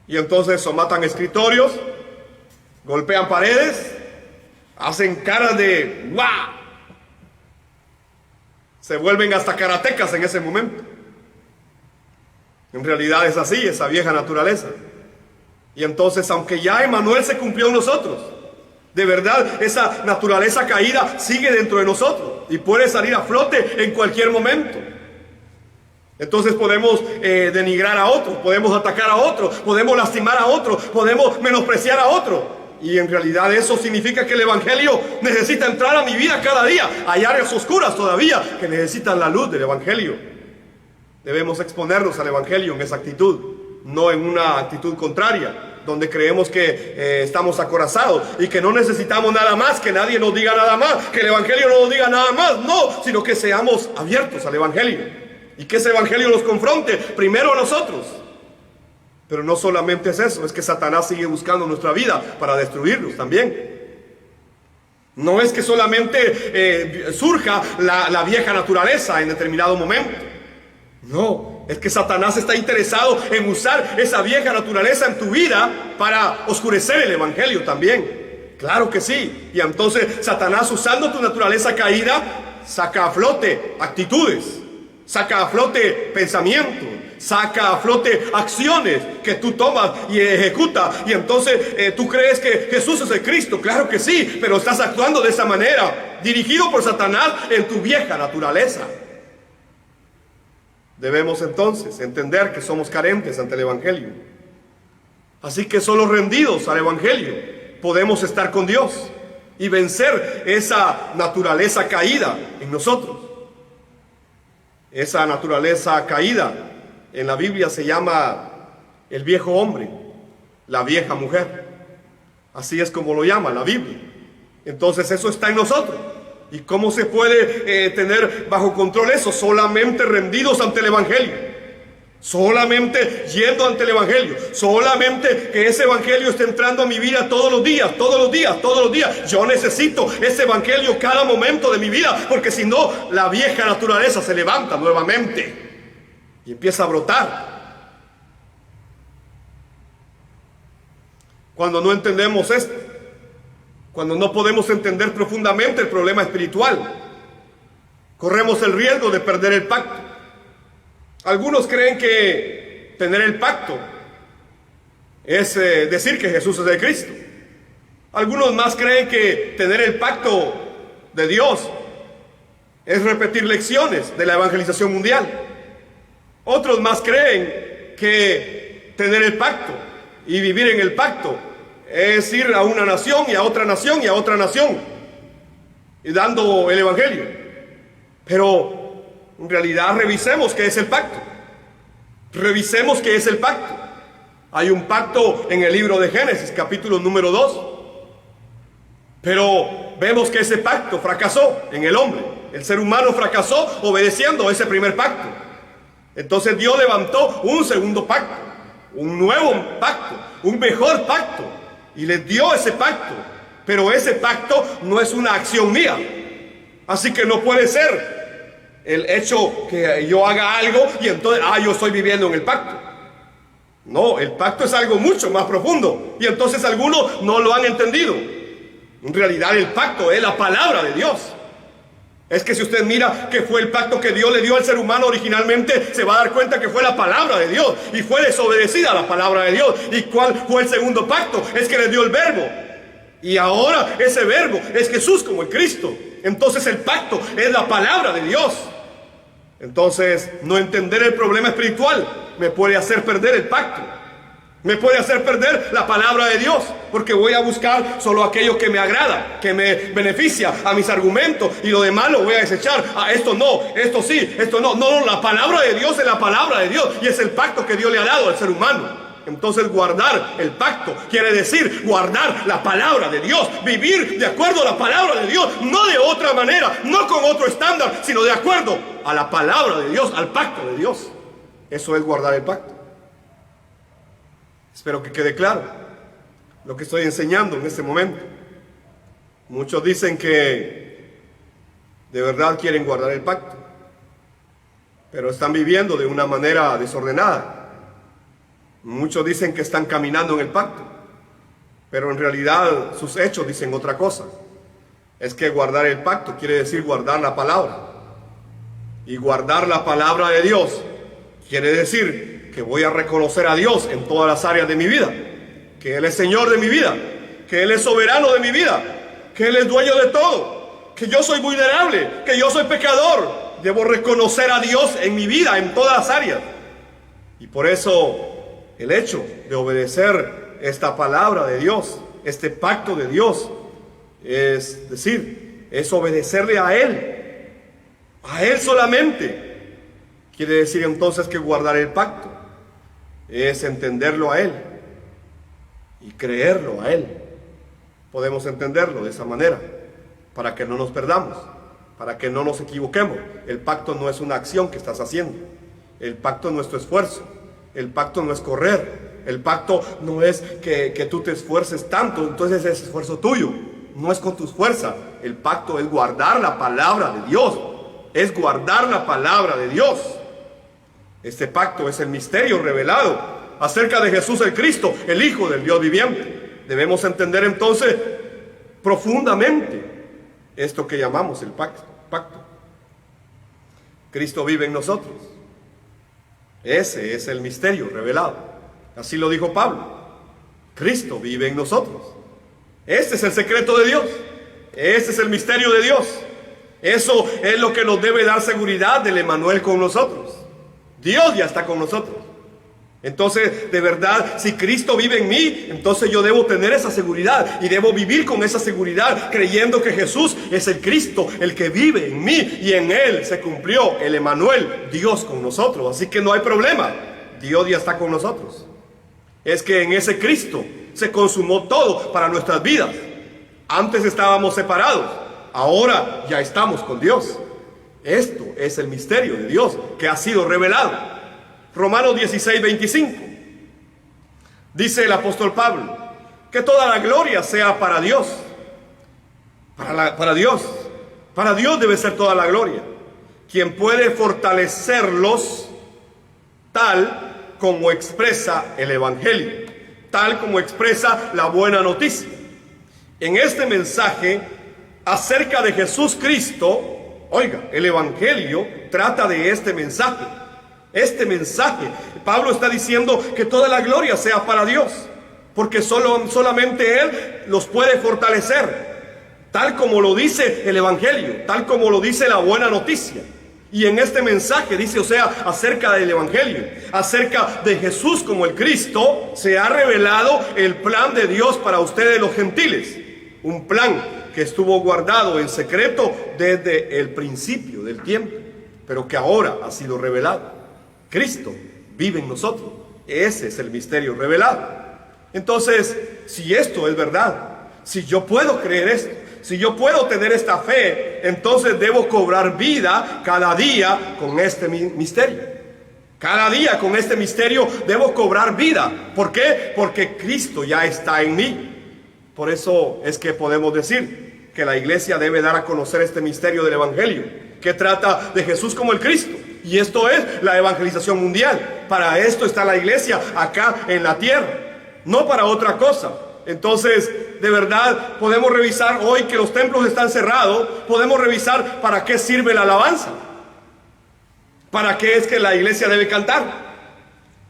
Y entonces somatan escritorios, golpean paredes, hacen caras de ¡guau! Se vuelven hasta karatecas en ese momento. En realidad es así, esa vieja naturaleza. Y entonces, aunque ya Emmanuel se cumplió en nosotros, de verdad esa naturaleza caída sigue dentro de nosotros y puede salir a flote en cualquier momento. Entonces podemos denigrar a otros, podemos atacar a otros, podemos lastimar a otros, podemos menospreciar a otros. Y en realidad eso significa que el Evangelio necesita entrar a mi vida cada día. Hay áreas oscuras todavía que necesitan la luz del Evangelio. Debemos exponernos al Evangelio en esa actitud, no en una actitud contraria, donde creemos que estamos acorazados y que no necesitamos nada más, que nadie nos diga nada más, que el Evangelio no nos diga nada más. No, sino que seamos abiertos al Evangelio y que ese Evangelio nos confronte primero a nosotros. Pero no solamente es eso, es que Satanás sigue buscando nuestra vida para destruirnos también. No es que solamente surja la vieja naturaleza en determinado momento. No, es que Satanás está interesado en usar esa vieja naturaleza en tu vida para oscurecer el evangelio también. Claro que sí. Y entonces Satanás, usando tu naturaleza caída, saca a flote actitudes, saca a flote pensamientos, saca a flote acciones que tú tomas y ejecutas. Y entonces tú crees que Jesús es el Cristo. Claro que sí, pero estás actuando de esa manera, dirigido por Satanás en tu vieja naturaleza. Debemos entonces entender que somos carentes ante el evangelio. Así que solo rendidos al evangelio podemos estar con Dios y vencer esa naturaleza caída en nosotros. Esa naturaleza caída en la Biblia se llama el viejo hombre, la vieja mujer. Así es como lo llama la Biblia. Entonces eso está en nosotros. ¿Y cómo se puede tener bajo control eso? Solamente rendidos ante el evangelio. Solamente yendo ante el evangelio. Solamente que ese evangelio esté entrando a mi vida todos los días, todos los días, todos los días. Yo necesito ese evangelio cada momento de mi vida, porque si no, la vieja naturaleza se levanta nuevamente y empieza a brotar. Cuando no entendemos esto, cuando no podemos entender profundamente el problema espiritual, corremos el riesgo de perder el pacto. Algunos creen que tener el pacto es decir que Jesús es el Cristo. Algunos más creen que tener el pacto de Dios es repetir lecciones de la evangelización mundial. Otros más creen que tener el pacto y vivir en el pacto es ir a una nación y a otra nación y a otra nación y dando el evangelio. Pero en realidad revisemos qué es el pacto. Revisemos qué es el pacto. Hay un pacto en el libro de Génesis, capítulo número 2. Pero vemos que ese pacto fracasó en el hombre. El ser humano fracasó obedeciendo ese primer pacto. Entonces Dios levantó un segundo pacto, un nuevo pacto, un mejor pacto, y les dio ese pacto. Pero ese pacto no es una acción mía. Así que no puede ser el hecho que yo haga algo y entonces, yo estoy viviendo en el pacto. No, el pacto es algo mucho más profundo. Y entonces algunos no lo han entendido. En realidad el pacto es la palabra de Dios. Es que si usted mira que fue el pacto que Dios le dio al ser humano originalmente, se va a dar cuenta que fue la palabra de Dios y fue desobedecida la palabra de Dios. ¿Y cuál fue el segundo pacto? Es que le dio el verbo. Y ahora ese verbo es Jesús como el Cristo. Entonces el pacto es la palabra de Dios. Entonces no entender el problema espiritual me puede hacer perder el pacto. Me puede hacer perder la palabra de Dios, porque voy a buscar solo aquello que me agrada, que me beneficia a mis argumentos, y lo demás lo voy a desechar. Esto no, esto sí, esto no. No, la palabra de Dios es la palabra de Dios y es el pacto que Dios le ha dado al ser humano. Entonces guardar el pacto quiere decir guardar la palabra de Dios, vivir de acuerdo a la palabra de Dios, no de otra manera, no con otro estándar, sino de acuerdo a la palabra de Dios, al pacto de Dios. Eso es guardar el pacto. Espero que quede claro lo que estoy enseñando en este momento. Muchos dicen que de verdad quieren guardar el pacto, pero están viviendo de una manera desordenada. Muchos dicen que están caminando en el pacto, pero en realidad sus hechos dicen otra cosa. Es que guardar el pacto quiere decir guardar la palabra. Y guardar la palabra de Dios quiere decir que voy a reconocer a Dios en todas las áreas de mi vida, que Él es Señor de mi vida, que Él es soberano de mi vida, que Él es dueño de todo, que yo soy vulnerable, que yo soy pecador. Debo reconocer a Dios en mi vida, en todas las áreas. Y por eso el hecho de obedecer esta palabra de Dios, este pacto de Dios, es decir, es obedecerle a Él solamente. Quiere decir entonces que guardar el pacto es entenderlo a Él y creerlo a Él. Podemos entenderlo de esa manera para que no nos perdamos, para que no nos equivoquemos. El pacto no es una acción que estás haciendo. El pacto no es tu esfuerzo. El pacto no es correr. El pacto no es que tú te esfuerces tanto, entonces es esfuerzo tuyo. no es con tus fuerzas. El pacto es guardar la palabra de Dios. Es guardar la palabra de Dios. Este pacto es el misterio revelado acerca de Jesús el Cristo, el Hijo del Dios viviente. Debemos entender entonces profundamente esto que llamamos el pacto. Cristo vive en nosotros. Ese es el misterio revelado. Así lo dijo Pablo. Cristo vive en nosotros. Este es el secreto de Dios. Este es el misterio de Dios. Eso es lo que nos debe dar seguridad del Emmanuel con nosotros. Dios ya está con nosotros. Entonces, de verdad, si Cristo vive en mí, entonces yo debo tener esa seguridad y debo vivir con esa seguridad, creyendo que Jesús es el Cristo, el que vive en mí, y en Él se cumplió el Emmanuel, Dios con nosotros. Así que no hay problema, Dios ya está con nosotros. Es que en ese Cristo se consumó todo para nuestras vidas. Antes estábamos separados, ahora ya estamos con Dios. Esto es el misterio de Dios que ha sido revelado. Romanos 16:25. Dice el apóstol Pablo, que toda la gloria sea para Dios. Para Dios. Para Dios debe ser toda la gloria. Quien puede fortalecerlos tal como expresa el Evangelio, tal como expresa la buena noticia. En este mensaje acerca de Jesús Cristo, oiga, el Evangelio trata de este mensaje. Este mensaje, Pablo está diciendo que toda la gloria sea para Dios, porque solamente Él los puede fortalecer, tal como lo dice el Evangelio, tal como lo dice la buena noticia. Y en este mensaje dice, o sea, acerca del Evangelio, acerca de Jesús como el Cristo, se ha revelado el plan de Dios para ustedes los gentiles. Un plan que estuvo guardado en secreto desde el principio del tiempo, pero que ahora ha sido revelado. Cristo vive en nosotros. Ese es el misterio revelado. Entonces, si esto es verdad, si yo puedo creer esto, si yo puedo tener esta fe, entonces debo cobrar vida cada día con este misterio. Cada día con este misterio debo cobrar vida. ¿Por qué? Porque Cristo ya está en mí. Por eso es que podemos decir que la iglesia debe dar a conocer este misterio del Evangelio, que trata de Jesús como el Cristo. Y esto es la evangelización mundial. Para esto está la iglesia acá en la tierra, no para otra cosa. Entonces, de verdad, podemos revisar hoy que los templos están cerrados. Podemos revisar para qué sirve la alabanza. ¿Para qué es que la iglesia debe cantar?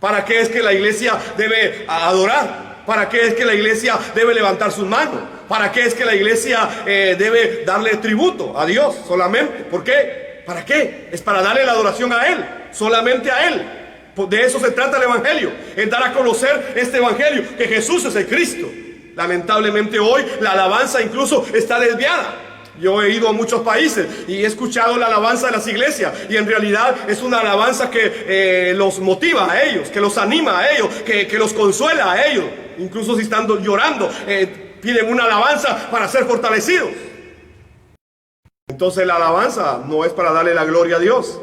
¿Para qué es que la iglesia debe adorar? ¿Para qué es que la iglesia debe levantar sus manos? ¿Para qué es que la iglesia debe darle tributo a Dios solamente? ¿Por qué? ¿Para qué? Es para darle la adoración a Él, solamente a Él. De eso se trata el Evangelio, es dar a conocer este Evangelio, que Jesús es el Cristo. Lamentablemente hoy la alabanza incluso está desviada. Yo he ido a muchos países y he escuchado la alabanza de las iglesias, y en realidad es una alabanza que los motiva a ellos, que los anima a ellos, que los consuela a ellos. Incluso si están llorando, piden una alabanza para ser fortalecidos. Entonces la alabanza no es para darle la gloria a Dios,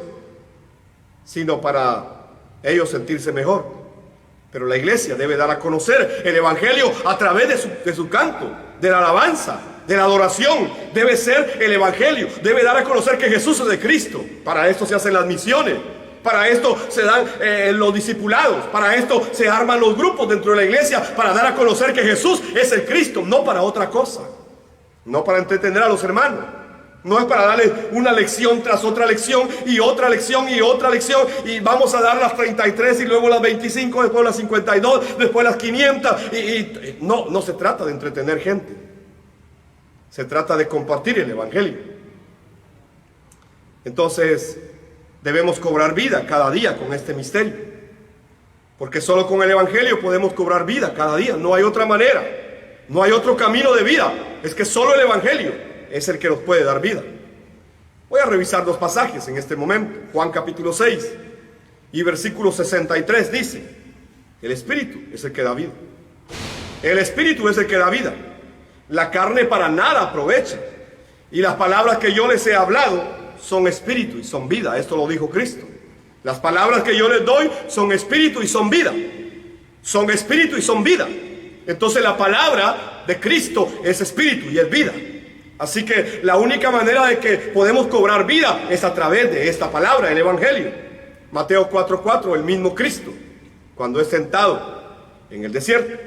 sino para ellos sentirse mejor. Pero la iglesia debe dar a conocer el Evangelio a través de su canto, de la alabanza, de la adoración. Debe ser el Evangelio, debe dar a conocer que Jesús es de Cristo. Para esto se hacen las misiones, para esto se dan los discipulados, para esto se arman los grupos dentro de la iglesia, para dar a conocer que Jesús es el Cristo, no para otra cosa, no para entretener a los hermanos. No es para darles una lección tras otra lección y otra lección y otra lección, y vamos a dar las 33 y luego las 25, después las 52, después las 500 no se trata de entretener gente. Se trata de compartir el Evangelio. Entonces debemos cobrar vida cada día con este misterio, porque solo con el Evangelio podemos cobrar vida cada día. No hay otra manera, no hay otro camino de vida. Es que solo el Evangelio es el que nos puede dar vida. Voy a revisar dos pasajes en este momento. Juan capítulo 6 y versículo 63 dice: el Espíritu es el que da vida. El Espíritu es el que da vida. La carne para nada aprovecha. Y las palabras que yo les he hablado son espíritu y son vida. Esto lo dijo Cristo. Las palabras que yo les doy son espíritu y son vida. Son espíritu y son vida. Entonces la palabra de Cristo es espíritu y es vida. Así que la única manera de que podemos cobrar vida es a través de esta palabra, el Evangelio. Mateo 4:4, el mismo Cristo, cuando es sentado en el desierto.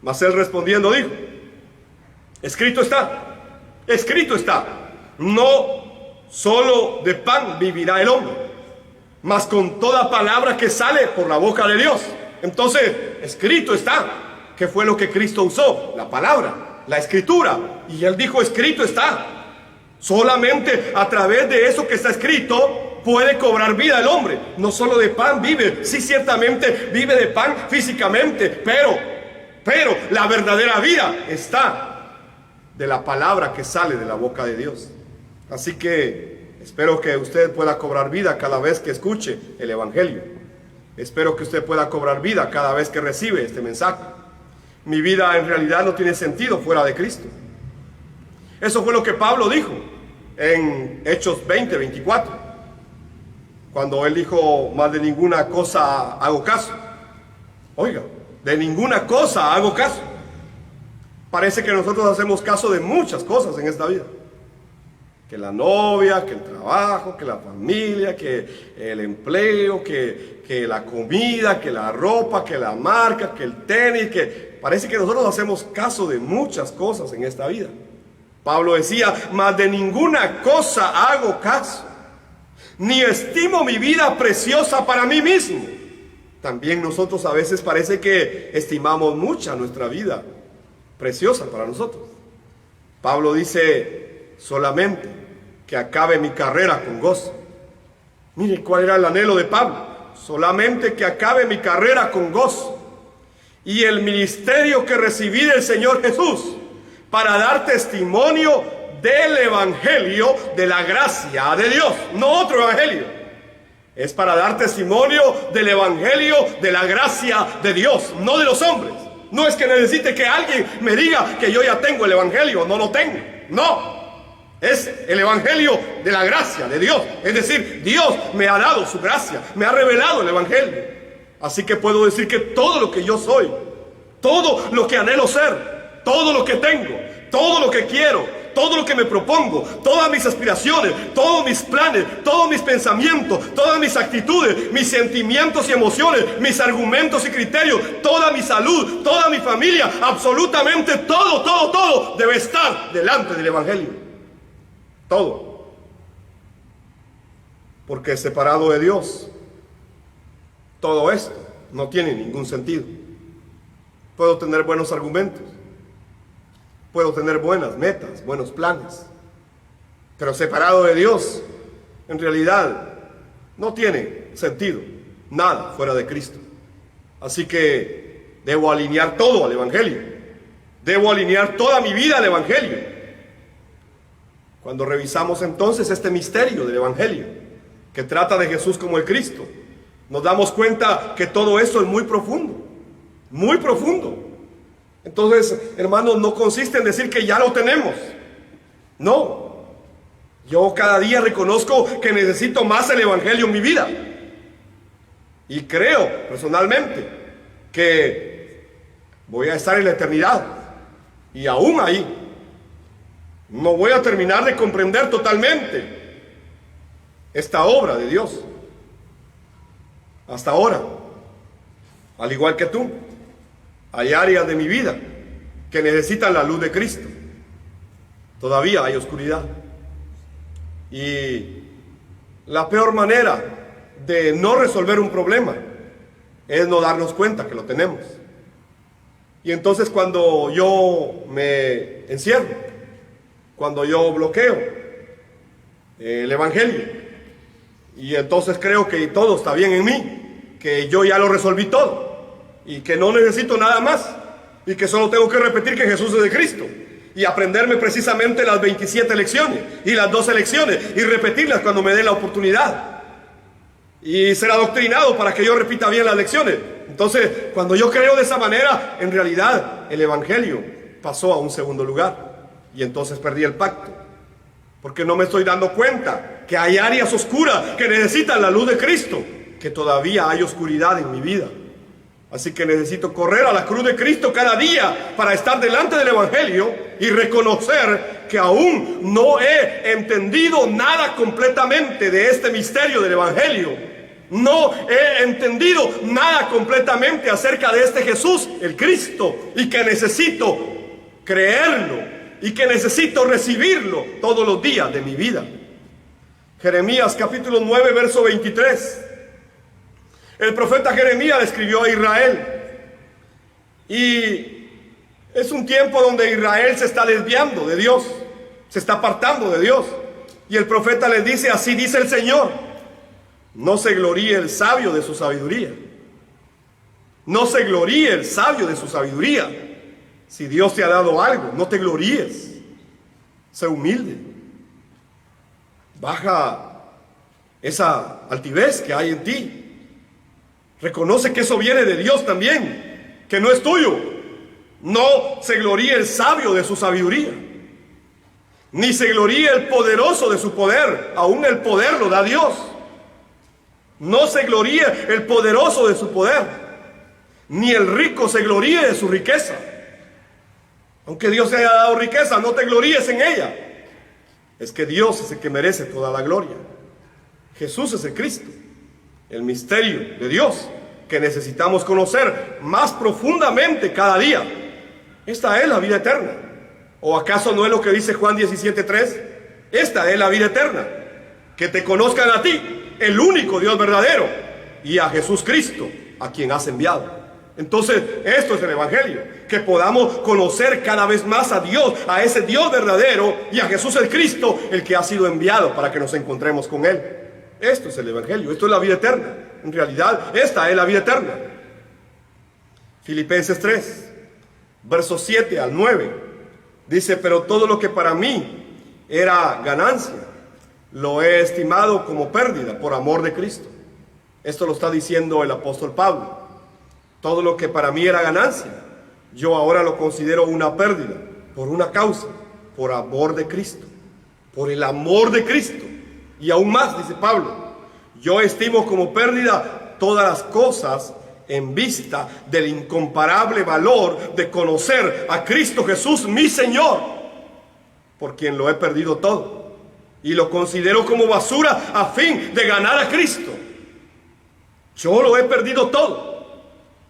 Mas él respondiendo dijo: escrito está, no solo de pan vivirá el hombre, mas con toda palabra que sale por la boca de Dios. Entonces, escrito está. ¿Qué fue lo que Cristo usó? La palabra, la escritura. Y él dijo: escrito está. Solamente a través de eso que está escrito puede cobrar vida el hombre. No solo de pan vive, sí, ciertamente vive de pan físicamente, pero la verdadera vida está de la palabra que sale de la boca de Dios. Así que espero que usted pueda cobrar vida cada vez que escuche el Evangelio. Espero que usted pueda cobrar vida cada vez que recibe este mensaje. Mi vida en realidad no tiene sentido fuera de Cristo. Eso fue lo que Pablo dijo en Hechos 20:24, cuando él dijo: más de ninguna cosa hago caso. Oiga, de ninguna cosa hago caso. Parece que nosotros hacemos caso de muchas cosas en esta vida. Que la novia, que el trabajo, que la familia, que el empleo, que la comida, que la ropa, que la marca, que el tenis, que parece que nosotros hacemos caso de muchas cosas en esta vida. Pablo decía: mas de ninguna cosa hago caso, ni estimo mi vida preciosa para mí mismo. También nosotros a veces parece que estimamos mucha nuestra vida preciosa para nosotros. Pablo dice: solamente que acabe mi carrera con gozo. Mire cuál era el anhelo de Pablo: solamente que acabe mi carrera con gozo y el ministerio que recibí del Señor Jesús, para dar testimonio del Evangelio de la gracia de Dios. No otro evangelio, es para dar testimonio del Evangelio de la gracia de Dios, no de los hombres. No es que necesite que alguien me diga que yo ya tengo el Evangelio, no lo tengo. No, es el Evangelio de la gracia de Dios. Es decir, Dios me ha dado su gracia, me ha revelado el Evangelio. Así que puedo decir que todo lo que yo soy, todo lo que anhelo ser, todo lo que tengo, todo lo que quiero, todo lo que me propongo, todas mis aspiraciones, todos mis planes, todos mis pensamientos, todas mis actitudes, mis sentimientos y emociones, mis argumentos y criterios, toda mi salud, toda mi familia, absolutamente todo debe estar delante del Evangelio. Todo. Porque separado de Dios, todo esto no tiene ningún sentido. Puedo tener buenos argumentos, puedo tener buenas metas, buenos planes, pero separado de Dios, en realidad no tiene sentido nada fuera de Cristo. Así que debo alinear todo al Evangelio, debo alinear toda mi vida al Evangelio. Cuando revisamos entonces este misterio del Evangelio, que trata de Jesús como el Cristo, nos damos cuenta que todo esto es muy profundo, muy profundo. Entonces, hermanos, no consiste en decir que ya lo tenemos. No. Yo cada día reconozco que necesito más el Evangelio en mi vida. Y creo personalmente que voy a estar en la eternidad. Y aún ahí no voy a terminar de comprender totalmente esta obra de Dios. Hasta ahora, al igual que tú, hay áreas de mi vida que necesitan la luz de Cristo. Todavía hay oscuridad. Y la peor manera de no resolver un problema es no darnos cuenta que lo tenemos. Y entonces cuando yo me encierro, cuando yo bloqueo el Evangelio, y entonces creo que todo está bien en mí, que yo ya lo resolví todo, y que no necesito nada más, y que solo tengo que repetir que Jesús es de Cristo, y aprenderme precisamente las 27 lecciones, y las 12 lecciones, y repetirlas cuando me dé la oportunidad, y ser adoctrinado para que yo repita bien las lecciones. Entonces, cuando yo creo de esa manera, en realidad el Evangelio pasó a un segundo lugar, y entonces perdí el pacto, porque no me estoy dando cuenta que hay áreas oscuras que necesitan la luz de Cristo, que todavía hay oscuridad en mi vida. Así que necesito correr a la cruz de Cristo cada día para estar delante del Evangelio y reconocer que aún no he entendido nada completamente de este misterio del Evangelio. No he entendido nada completamente acerca de este Jesús, el Cristo, y que necesito creerlo y que necesito recibirlo todos los días de mi vida. Jeremías capítulo 9, verso 23. El profeta Jeremías le escribió a Israel, y es un tiempo donde Israel se está desviando de Dios, se está apartando de Dios, y el profeta les dice: así dice el Señor, no se gloríe el sabio de su sabiduría, no se gloríe el sabio de su sabiduría. Si Dios te ha dado algo, no te gloríes, sé humilde, baja esa altivez que hay en ti. Reconoce que eso viene de Dios también, que no es tuyo. No se gloríe el sabio de su sabiduría, ni se gloríe el poderoso de su poder. Aún el poder lo da Dios. No se gloríe el poderoso de su poder, ni el rico se gloríe de su riqueza. Aunque Dios te haya dado riqueza, no te gloríes en ella. Es que Dios es el que merece toda la gloria. Jesús es el Cristo, el misterio de Dios que necesitamos conocer más profundamente cada día. Esta es la vida eterna. ¿O acaso no es lo que dice Juan 17:3? Esta es la vida eterna, que te conozcan a ti, el único Dios verdadero, y a Jesús Cristo, a quien has enviado. Entonces, esto es el Evangelio, que podamos conocer cada vez más a Dios, a ese Dios verdadero, y a Jesús el Cristo, el que ha sido enviado para que nos encontremos con Él. Esto es el Evangelio, esto es la vida eterna. En realidad, esta es la vida eterna. Filipenses 3, versos 7 al 9, dice: pero todo lo que para mí era ganancia, lo he estimado como pérdida por amor de Cristo. Esto lo está diciendo el apóstol Pablo. Todo lo que para mí era ganancia, yo ahora lo considero una pérdida por una causa, por amor de Cristo, por el amor de Cristo. Y aún más, dice Pablo, yo estimo como pérdida todas las cosas en vista del incomparable valor de conocer a Cristo Jesús, mi Señor, por quien lo he perdido todo y lo considero como basura a fin de ganar a Cristo. Yo lo he perdido todo.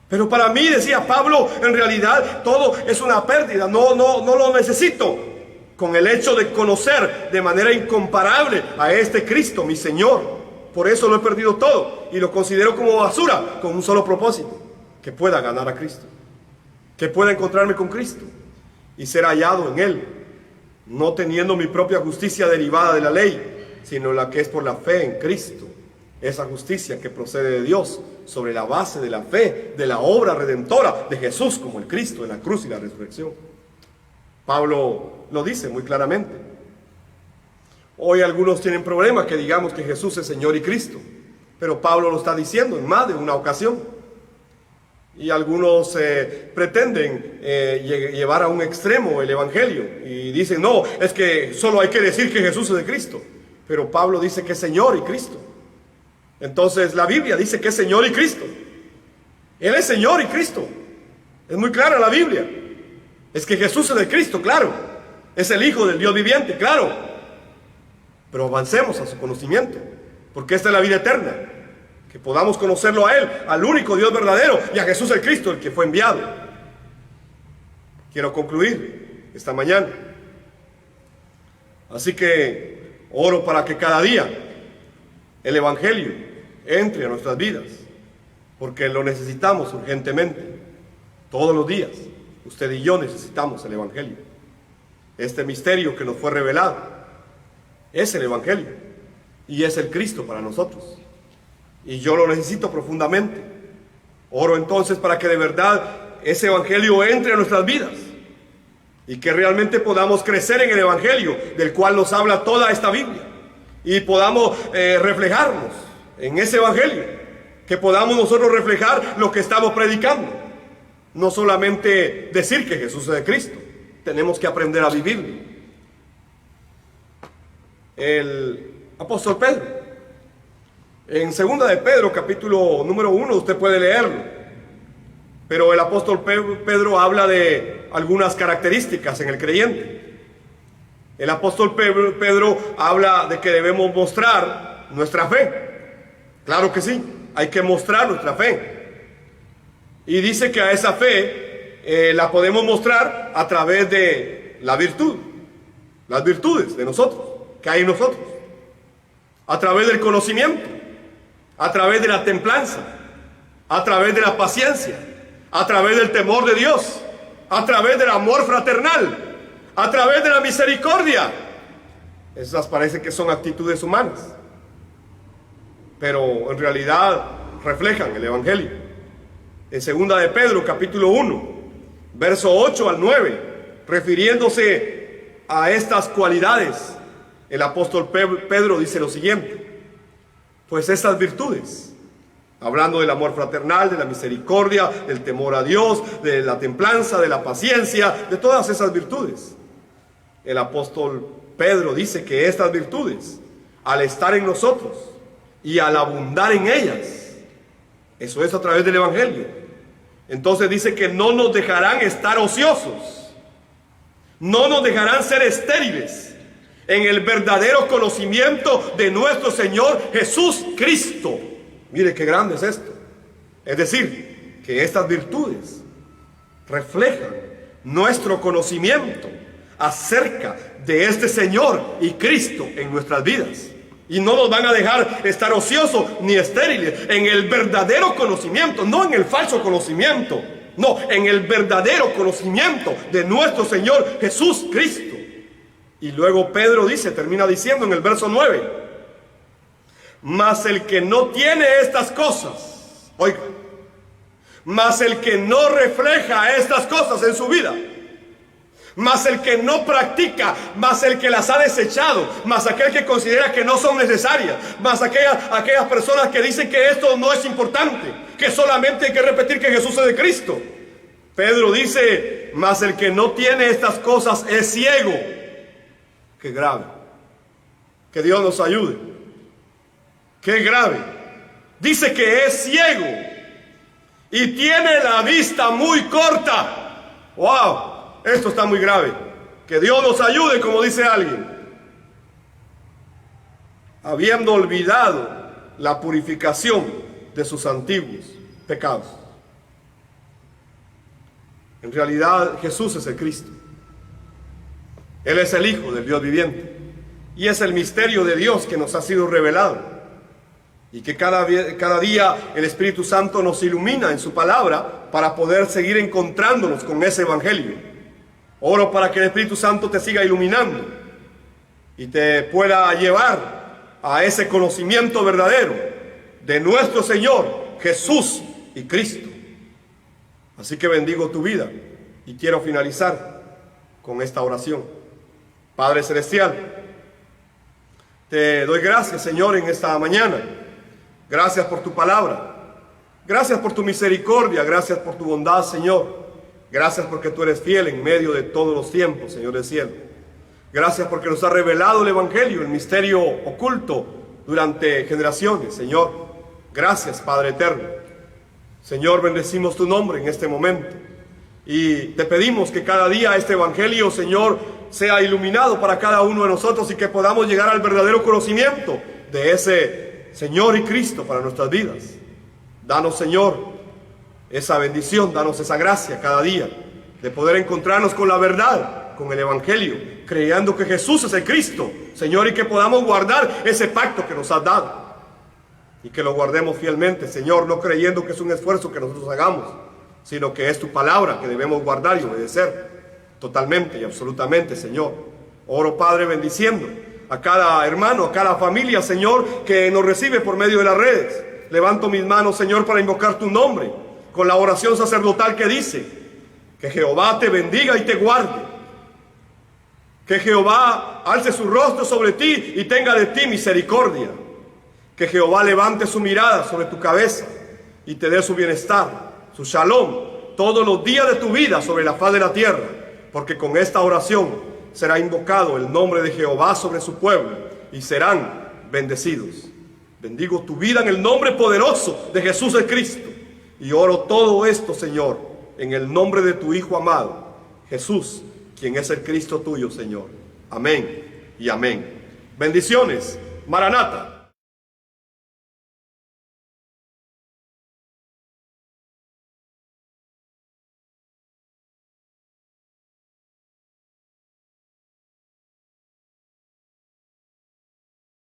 Pero para mí, decía Pablo, en realidad todo es una pérdida. No lo necesito. Con el hecho de conocer de manera incomparable a este Cristo, mi Señor. Por eso lo he perdido todo y lo considero como basura, con un solo propósito: que pueda ganar a Cristo, que pueda encontrarme con Cristo y ser hallado en Él, no teniendo mi propia justicia derivada de la ley, sino la que es por la fe en Cristo. Esa justicia que procede de Dios sobre la base de la fe, de la obra redentora de Jesús como el Cristo en la cruz y la resurrección. Pablo lo dice muy claramente. Hoy algunos tienen problemas que digamos que Jesús es Señor y Cristo, pero Pablo lo está diciendo en más de una ocasión. Y algunos pretenden llevar a un extremo el Evangelio y dicen: no, es que solo hay que decir que Jesús es de Cristo. Pero Pablo dice que es Señor y Cristo. Entonces la Biblia dice que es Señor y Cristo. Él es Señor y Cristo. Es muy clara la Biblia. Es que Jesús es de Cristo, claro. Es el Hijo del Dios viviente, claro. Pero avancemos a su conocimiento, porque esta es la vida eterna. Que podamos conocerlo a Él, al único Dios verdadero, y a Jesús el Cristo, el que fue enviado. Quiero concluir esta mañana. Así que oro para que cada día el Evangelio entre a nuestras vidas, porque lo necesitamos urgentemente. Todos los días, usted y yo necesitamos el Evangelio. Este misterio que nos fue revelado es el Evangelio y es el Cristo para nosotros. Y yo lo necesito profundamente. Oro entonces para que de verdad ese Evangelio entre a nuestras vidas y que realmente podamos crecer en el Evangelio del cual nos habla toda esta Biblia, y podamos reflejarnos en ese Evangelio, que podamos nosotros reflejar lo que estamos predicando. No solamente decir que Jesús es de Cristo, tenemos que aprender a vivirlo. El apóstol Pedro, en segunda de Pedro, capítulo número 1, usted puede leerlo. Pero el apóstol Pedro habla de algunas características en el creyente. El apóstol Pedro habla de que debemos mostrar nuestra fe. Claro que sí, hay que mostrar nuestra fe. Y dice que a esa fe la podemos mostrar a través de la virtud, las virtudes de nosotros, que hay en nosotros, a través del conocimiento, a través de la templanza, a través de la paciencia, a través del temor de Dios, a través del amor fraternal, a través de la misericordia. Esas parece que son actitudes humanas, pero en realidad reflejan el Evangelio. En 2 de Pedro, capítulo 1, verso 8 al 9, refiriéndose a estas cualidades, el apóstol Pedro dice lo siguiente: pues estas virtudes, hablando del amor fraternal, de la misericordia, del temor a Dios, de la templanza, de la paciencia, de todas esas virtudes, el apóstol Pedro dice que estas virtudes, al estar en nosotros y al abundar en ellas, eso es a través del Evangelio, entonces dice que no nos dejarán estar ociosos, no nos dejarán ser estériles en el verdadero conocimiento de nuestro Señor Jesús Cristo. Mire qué grande es esto. Es decir, que estas virtudes reflejan nuestro conocimiento acerca de este Señor y Cristo en nuestras vidas. Y no nos van a dejar estar ociosos ni estériles en el verdadero conocimiento, no en el falso conocimiento, no, en el verdadero conocimiento de nuestro Señor Jesús Cristo. Y luego Pedro dice, termina diciendo en el verso 9: mas el que no tiene estas cosas, oiga, mas el que no refleja estas cosas en su vida, mas el que no practica, mas el que las ha desechado, mas aquel que considera que no son necesarias, mas aquellas personas que dicen que esto no es importante, que solamente hay que repetir que Jesús es de Cristo. Pedro dice, mas el que no tiene estas cosas es ciego. Qué grave. Que Dios nos ayude. Qué grave. Dice que es ciego y tiene la vista muy corta. ¡Wow! Esto está muy grave. Que Dios nos ayude, como dice alguien. Habiendo olvidado la purificación de sus antiguos pecados. En realidad Jesús es el Cristo. Él es el Hijo del Dios viviente. Y es el misterio de Dios que nos ha sido revelado. Y que cada día el Espíritu Santo nos ilumina en su palabra para poder seguir encontrándonos con ese Evangelio. Oro para que el Espíritu Santo te siga iluminando y te pueda llevar a ese conocimiento verdadero de nuestro Señor Jesús y Cristo. Así que bendigo tu vida y quiero finalizar con esta oración. Padre Celestial, te doy gracias, Señor, en esta mañana. Gracias por tu palabra. Gracias por tu misericordia. Gracias por tu bondad, Señor. Gracias porque tú eres fiel en medio de todos los tiempos, Señor del cielo. Gracias porque nos ha revelado el Evangelio, el misterio oculto durante generaciones, Señor. Gracias, Padre eterno. Señor, bendecimos tu nombre en este momento. Y te pedimos que cada día este Evangelio, Señor, sea iluminado para cada uno de nosotros y que podamos llegar al verdadero conocimiento de ese Señor y Cristo para nuestras vidas. Danos, Señor, esa bendición, danos esa gracia cada día de poder encontrarnos con la verdad, con el Evangelio, creyendo que Jesús es el Cristo, Señor, y que podamos guardar ese pacto que nos has dado y que lo guardemos fielmente, Señor, no creyendo que es un esfuerzo que nosotros hagamos, sino que es tu palabra que debemos guardar y obedecer totalmente y absolutamente, Señor. Oro, Padre, bendiciendo a cada hermano, a cada familia, Señor, que nos recibe por medio de las redes. Levanto mis manos, Señor, para invocar tu nombre, con la oración sacerdotal que dice: que Jehová te bendiga y te guarde, que Jehová alce su rostro sobre ti y tenga de ti misericordia, que Jehová levante su mirada sobre tu cabeza y te dé su bienestar, su shalom, todos los días de tu vida sobre la faz de la tierra, porque con esta oración será invocado el nombre de Jehová sobre su pueblo y serán bendecidos. Bendigo tu vida en el nombre poderoso de Jesús el Cristo Y oro todo esto, Señor, en el nombre de tu Hijo amado, Jesús, quien es el Cristo tuyo, Señor. Amén y amén. Bendiciones. Maranata.